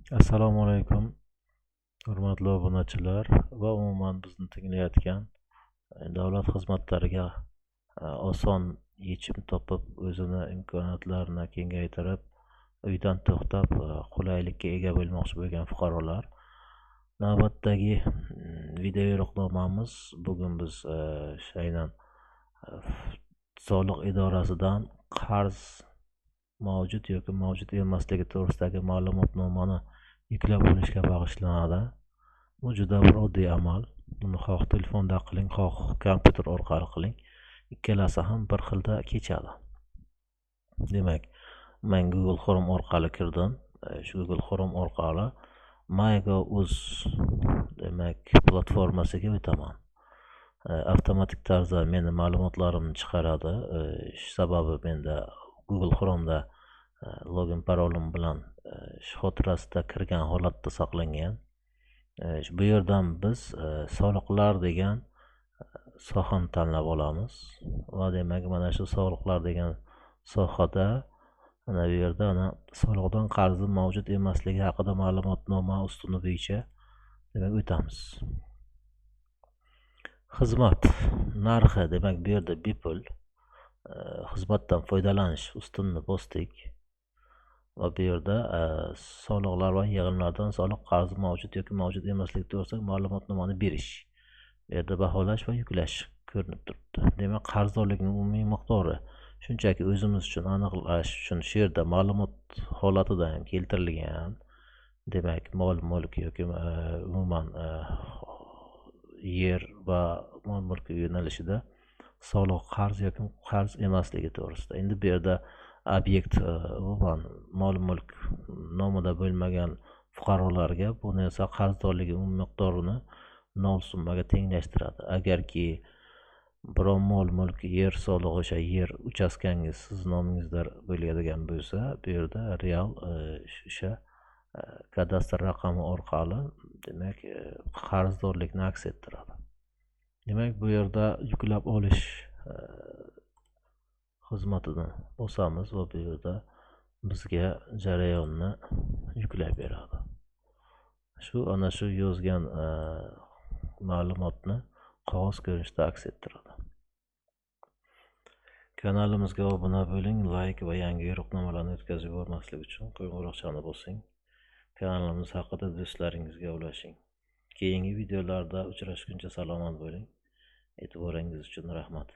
Assalomu alaykum, hurmatli obunachilar va umuman bizni tinglayotgan davlat xizmatlariga oson yechim topib, o'zini imkoniyatlarini kengaytirib, uydan to'xtab qulaylikka ega bo'lmoqchi bo'lgan fuqarolar. Navbatdagi video yo'riqnomamiz bugun biz aynan soliq idorasidan qarz mavjud yoki mavjud emasligi to'g'risidagi ma'lumotnomani yuklab olishga bag'ishlanadi. Bu juda bir oddiy amal. Buni xoh telefonda qiling, xoh kompyuter orqali qiling. Ikkalasi ham bir xilda kechadi. Demak, men Google Chrome orqali kirdim. Shu Google Chrome orqali MyGov.uz demak platformasiga o'taman. Avtomatik tarzda meni ma'lumotlarimni chiqaradi. Shu sababi menda Google Chrome'da login parolim bilan xotirasida kirgan holatda saqlangan. Bu yerdan biz soliqlar degan sohani tanlab olamiz va demak mana shu soliqlar degan sohada mana bu yerda soliqdan qarzi mavjud emasligi haqida ma'lumotnoma ustuni bo'yicha demak o'tamiz. Xizmat narxi demak bu yerda bepul xizmatdan foydalanish ustunni bosdik va bu yerda soliqlar va yig'imlardan soliq qarzi mavjud yoki mavjud emasligi to'g'risida ma'lumotnomani berish. Bu yerda baholash va yuklash ko'rinib turibdi. Demak, qarzdorlikning umumiy miqdori shunchaki o'zimiz uchun aniqlash uchun shu yerda ma'lumot holatida ham keltirilgan. Demak, mol-mulk yoki umuman yer va mol-mulk yo'nalishida soliq qarz yoki qarz emasligi to'g'risida. Endi bu yerda obyekt umuman mol-mulk nomida bo'lmagan fuqarolarga buni esa qarzdorligi miqdorini 0 summaga tenglashtiradi. Agarki biron mol-mulk yer solig'i o'sha yer uchastkangiz siz nomingizda bo'ladigan bo'lsa, bu yerda real o'sha kadastr raqami orqali demak qarzdorlikni aks ettiradi. Demak, bu yerda yuklab olish xizmatini bosamiz va bu yerda bizga jarayonni yuklab beradi. Ana shu yozgan ma'lumotni qog'oz ko'rinishda aks ettiradi. Kanalimizga obuna bo'ling, like va yangi yo'riqnomalarni o'tkazib yubormaslik uchun qo'ng'iroqchani bosing. Kanalimiz haqida do'stlaringizga ulashing. Keyingi videolarda uchrashguncha salomat bo'ling. E'tiboringiz uchun rahmat.